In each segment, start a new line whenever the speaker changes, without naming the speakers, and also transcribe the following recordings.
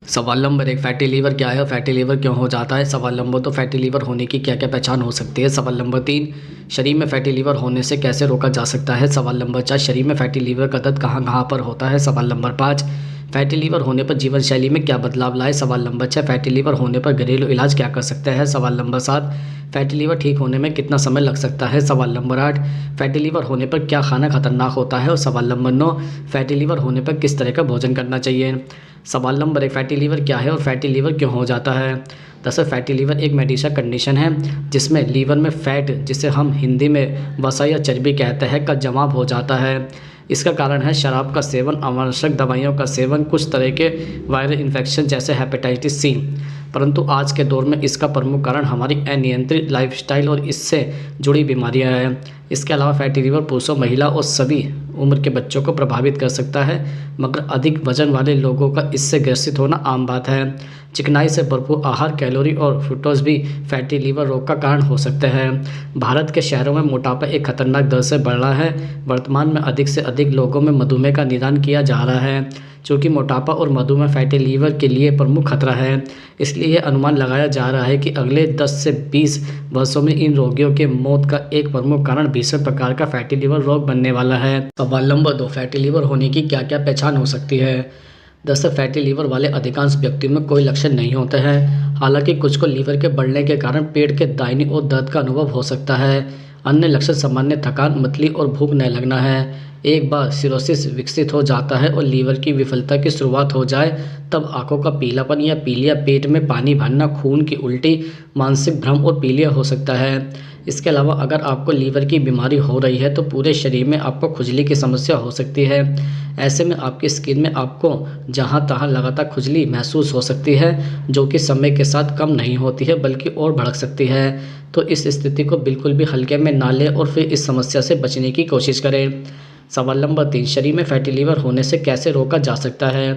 सवाल number 1, fatty liver क्या है और फैटी लीवर क्यों हो जाता है। सवाल नंबर 2, फैटी लीवर होने की क्या क्या पहचान हो सकती है। सवाल नंबर 3, शरीर में फैटी लीवर होने से कैसे रोका जा सकता है। सवाल नंबर 4, शरीर में फैटी लीवर का दर्द कहाँ कहाँ पर होता है। सवाल नंबर 5, फैटी लीवर होने पर जीवन शैली में क्या बदलाव लाए। सवाल नंबर 6, फैटी लीवर होने पर घरेलू इलाज क्या कर सकते हैं। सवाल नंबर 7, फैटी लीवर ठीक होने में कितना समय लग सकता है। सवाल नंबर 8, फैटी लीवर होने पर क्या खाना खतरनाक होता है। और सवाल नंबर 9, फैटी लीवर होने पर किस तरह का भोजन करना चाहिए। सवाल नंबर 1, फैटी लीवर क्या है और फैटी लीवर क्यों हो जाता है। दरअसल फैटी लीवर एक मेडिसिनल कंडीशन है जिसमें लीवर में फैट, जिसे हम हिंदी में वसा या चर्बी कहते हैं, का जमाव हो जाता है। इसका कारण है शराब का सेवन, अनावश्यक दवाइयों का सेवन, कुछ तरह के वायरल इन्फेक्शन जैसे हेपेटाइटिस सी। परंतु आज के दौर में इसका प्रमुख कारण हमारी अनियंत्रित लाइफस्टाइल और इससे जुड़ी बीमारियां हैं। इसके अलावा फैटी लीवर पुरुषों, महिला और सभी उम्र के बच्चों को प्रभावित कर सकता है, मगर अधिक वजन वाले लोगों का इससे ग्रसित होना आम बात है। चिकनाई से भरपूर आहार, कैलोरी और फ्रूक्टोज भी फैटी लीवर रोग का कारण हो सकते हैं। भारत के शहरों में मोटापा एक खतरनाक दर से बढ़ रहा है। वर्तमान में अधिक से अधिक लोगों में मधुमेह का निदान किया जा रहा है। चूँकि मोटापा और मधुमेह फैटी लीवर के लिए प्रमुख खतरा है, इसलिए यह अनुमान लगाया जा रहा है कि अगले 10 से 20 वर्षों में इन रोगियों के मौत का एक प्रमुख कारण भीषण प्रकार का फैटी लीवर रोग बनने वाला है। सवाल नंबर 2, फैटी लीवर होने की क्या क्या पहचान हो सकती है। दरअसल फैटी लीवर वाले अधिकांश व्यक्तियों में कोई लक्षण नहीं होते हैं। हालांकि कुछ को लीवर के बढ़ने के कारण पेट के दाहिनी ओर दर्द का अनुभव हो सकता है। अन्य लक्षण सामान्य थकान, मतली और भूख न लगना है। एक बार सिरोसिस विकसित हो जाता है और लीवर की विफलता की शुरुआत हो जाए, तब आंखों का पीलापन या पीलिया, पेट में पानी भरना, खून की उल्टी, मानसिक भ्रम और पीलिया हो सकता है। इसके अलावा अगर आपको लीवर की बीमारी हो रही है तो पूरे शरीर में आपको खुजली की समस्या हो सकती है। ऐसे में आपकी स्किन में आपको जहां तहां लगातार खुजली महसूस हो सकती है, जो कि समय के साथ कम नहीं होती है बल्कि और भड़क सकती है। तो इस स्थिति को बिल्कुल भी हल्के में ना लें और फिर इस समस्या से बचने की कोशिश करें। सवाल नंबर 3, शरीर में फैटी लीवर होने से कैसे रोका जा सकता है।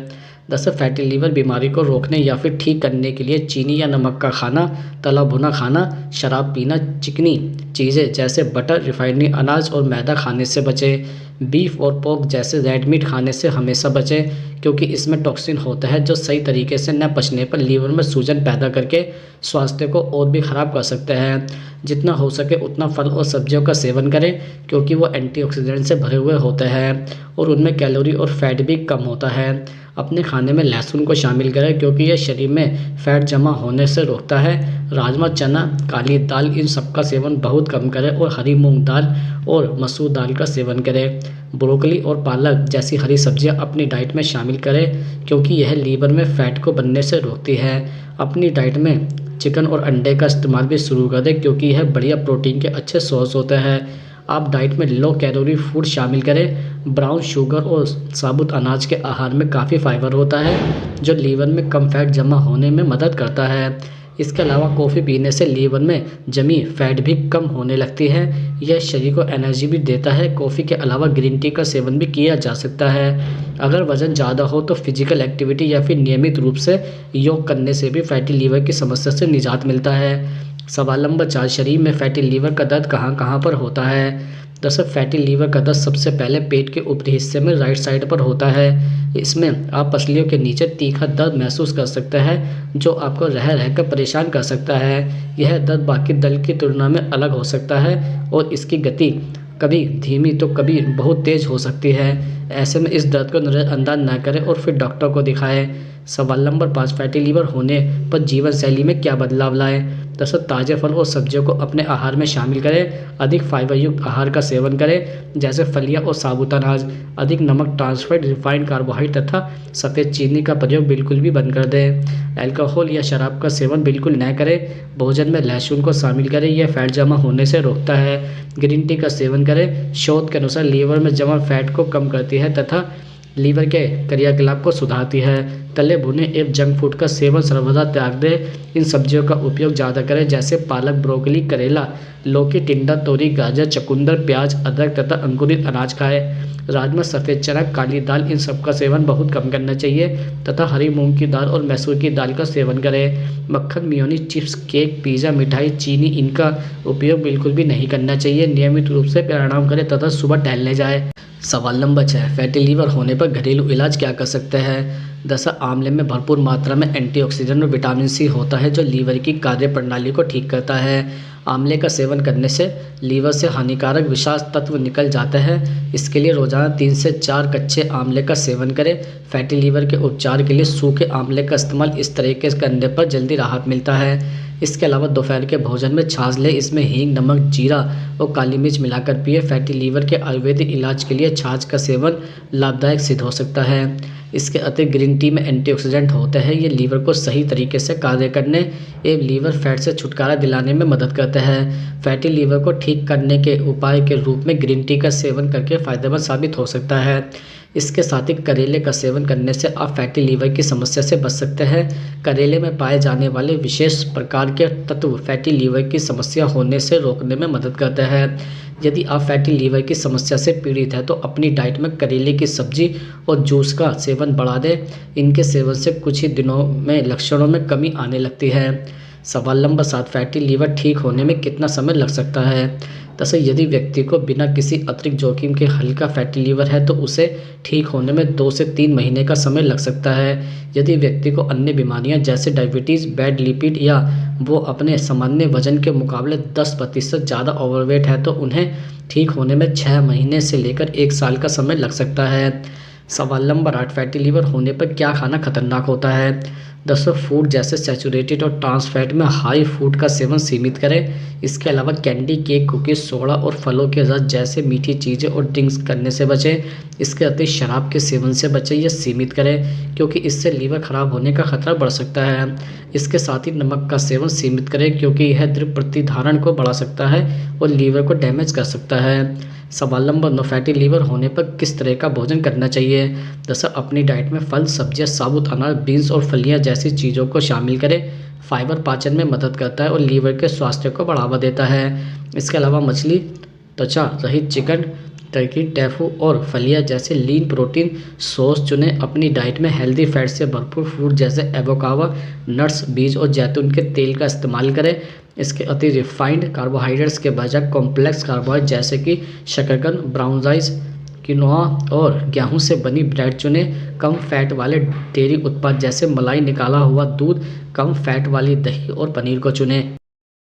दरअसल फैटी लीवर बीमारी को रोकने या फिर ठीक करने के लिए चीनी या नमक का खाना, तला भुना खाना, शराब पीना, चिकनी चीज़ें जैसे बटर, रिफाइंड अनाज और मैदा खाने से बचें। बीफ और पोर्क जैसे रेड मीट खाने से हमेशा बचें, क्योंकि इसमें टॉक्सिन होता है जो सही तरीके से न पचने पर लीवर में सूजन पैदा करके स्वास्थ्य को और भी ख़राब कर सकते हैं। जितना हो सके उतना फल और सब्जियों का सेवन करें, क्योंकि वो एंटीऑक्सीडेंट से भरे हुए होते हैं और उनमें कैलोरी और फैट भी कम होता है। अपने खाने में लहसुन को शामिल करें, क्योंकि यह शरीर में फैट जमा होने से रोकता है। राजमा, चना, काली दाल, इन सब का सेवन बहुत कम करें और हरी मूंग दाल और मसूर दाल का सेवन करें। ब्रोकली और पालक जैसी हरी सब्जियां अपनी डाइट में शामिल करें, क्योंकि यह लीवर में फैट को बनने से रोकती है। अपनी डाइट में चिकन और अंडे का इस्तेमाल भी शुरू कर दें, क्योंकि यह बढ़िया प्रोटीन के अच्छे सोर्स होते हैं। आप डाइट में लो कैलोरी फूड शामिल करें। ब्राउन शुगर और साबुत अनाज के आहार में काफ़ी फाइबर होता है, जो लीवर में कम फैट जमा होने में मदद करता है। इसके अलावा कॉफ़ी पीने से लीवर में जमी फैट भी कम होने लगती है। यह शरीर को एनर्जी भी देता है। कॉफ़ी के अलावा ग्रीन टी का सेवन भी किया जा सकता है। अगर वज़न ज़्यादा हो तो फिजिकल एक्टिविटी या फिर नियमित रूप से योग करने से भी फैटी लीवर की समस्या से निजात मिलता है। सवाल नंबर 4, शरीर में फैटी लीवर का दर्द कहाँ कहाँ पर होता है। दरअसल फैटी लीवर का दर्द सबसे पहले पेट के ऊपरी हिस्से में राइट साइड पर होता है। इसमें आप पसलियों के नीचे तीखा दर्द महसूस कर सकते हैं, जो आपको रह रहकर परेशान कर सकता है। यह दर्द बाकी दर्द की तुलना में अलग हो सकता है और इसकी गति कभी धीमी तो कभी बहुत तेज़ हो सकती है। ऐसे में इस दर्द को नज़रअंदाज ना करें और फिर डॉक्टर को दिखाएं। सवाल नंबर 5, फैटी लीवर होने पर जीवन शैली में क्या बदलाव लाएं। दरअसल ताज़े फल और सब्जियों को अपने आहार में शामिल करें। अधिक फाइबर युक्त आहार का सेवन करें, जैसे फलियां और साबुत अनाज। अधिक नमक, ट्रांसफर्ड रिफाइंड कार्बोहाइड्रेट तथा सफ़ेद चीनी का प्रयोग बिल्कुल भी बंद कर दें। अल्कोहल या शराब का सेवन बिल्कुल न करें। भोजन में लहसुन को शामिल करें, यह फैट जमा होने से रोकता है। ग्रीन टी का सेवन करें, शोध के अनुसार लीवर में जमा फैट को कम करती है तथा लीवर के क्रियाकलाप को सुधारती है। तले भुने एवं जंक फूड का सेवन सर्वदा त्याग दें। इन सब्जियों का उपयोग ज़्यादा करें, जैसे पालक, ब्रोकली, करेला, लौकी, टिंडा, तोरी, गाजर, चुकंदर, प्याज, अदरक तथा अंकुरित अनाज खाएं। राजमा, सफ़ेद चना, काली दाल, इन सब का सेवन बहुत कम करना चाहिए तथा हरी मूंग की दाल और मैसूर की दाल का सेवन करें। मक्खन, मेयोनीज, चिप्स, केक, पिज़्ज़ा, मिठाई, चीनी, इनका उपयोग बिल्कुल भी नहीं करना चाहिए। नियमित रूप से व्यायाम करें तथा सुबह टहलने जाएं। सवाल नंबर 6, फैटी लीवर होने पर घरेलू इलाज क्या कर सकते हैं। दरअसल आंवले में भरपूर मात्रा में एंटीऑक्सीडेंट और विटामिन सी होता है जो लीवर की कार्यप्रणाली को ठीक करता है। आंवले का सेवन करने से लीवर से हानिकारक विषाक्त तत्व निकल जाते हैं। इसके लिए रोजाना 3 से 4 कच्चे आंवले का सेवन करें। फैटी लीवर के उपचार के लिए सूखे आंवले का इस्तेमाल इस तरीके से करने पर जल्दी राहत मिलता है। इसके अलावा दोपहर के भोजन में छाछ लें, इसमें हींग, नमक, जीरा और काली मिर्च मिलाकर पिए। फैटी लीवर के आयुर्वेदिक इलाज के लिए छाछ का सेवन लाभदायक सिद्ध हो सकता है। इसके अतिरिक्त ग्रीन टी में एंटीऑक्सीडेंट होते हैं, ये लीवर को सही तरीके से कार्य करने एवं लीवर फैट से छुटकारा दिलाने में मदद करते हैं। फैटी लीवर को ठीक करने के उपाय के रूप में ग्रीन टी का सेवन करके फायदेमंद साबित हो सकता है। इसके साथ ही करेले का सेवन करने से आप फैटी लीवर की समस्या से बच सकते हैं। करेले में पाए जाने वाले विशेष प्रकार के तत्व फैटी लीवर की समस्या होने से रोकने में मदद करते हैं। यदि आप फैटी लीवर की समस्या से पीड़ित हैं तो अपनी डाइट में करेले की सब्जी और जूस का सेवन बढ़ा दें। इनके सेवन से कुछ ही दिनों में लक्षणों में कमी आने लगती है। सवाल नंबर 7, फैटी लीवर ठीक होने में कितना समय लग सकता है। दरअसल यदि व्यक्ति को बिना किसी अतिरिक्त जोखिम के हल्का फैटी लीवर है तो उसे ठीक होने में 2 से 3 महीने का समय लग सकता है। यदि व्यक्ति को अन्य बीमारियां जैसे डायबिटीज़, बैड लिपिड या वो अपने सामान्य वजन के मुकाबले 10% ज़्यादा ओवरवेट है तो उन्हें ठीक होने में 6 महीने से लेकर 1 साल का समय लग सकता है। सवाल नंबर 8, फैटी लीवर होने पर क्या खाना खतरनाक होता है। दरअसल फूड जैसे सैचुरेटेड और ट्रांस फैट में हाई फूड का सेवन सीमित करें। इसके अलावा कैंडी, केक, कुकीज़, सोडा और फलों के रस जैसे मीठी चीज़ें और ड्रिंक्स करने से बचें। इसके अतिरिक्त शराब के सेवन से बचें या सीमित करें क्योंकि इससे लीवर खराब होने का खतरा बढ़ सकता है। इसके साथ ही नमक का सेवन सीमित करें क्योंकि यह द्रव्य प्रतिधारण को बढ़ा सकता है और लीवर को डैमेज कर सकता है। सवाल नंबर 9, फैटी लीवर होने पर किस तरह का भोजन करना चाहिए। दरअसल अपनी डाइट में फल, सब्जियां, साबुत अनाज, बीन्स और फलियां जैसी चीज़ों को शामिल करें। फाइबर पाचन में मदद करता है और लीवर के स्वास्थ्य को बढ़ावा देता है। इसके अलावा मछली, त्वचा रहित चिकन, टर्की, टैफू और फलियां जैसे लीन प्रोटीन सोर्स चुनें। अपनी डाइट में हेल्दी फैट से भरपूर फूड जैसे एवोकाडो, नट्स, बीज और जैतून के तेल का इस्तेमाल करें। इसके अतिरिक्त रिफाइंड कार्बोहाइड्रेट्स के बजाय कॉम्प्लेक्स कार्बोहाइड्रेट जैसे कि शकरकंद, ब्राउन राइस, किनोआ और गेहूं से बनी ब्रेड चुनें। कम फैट वाले डेयरी उत्पाद जैसे मलाई, निकाला हुआ दूध, कम फैट वाली दही और पनीर को चुनें।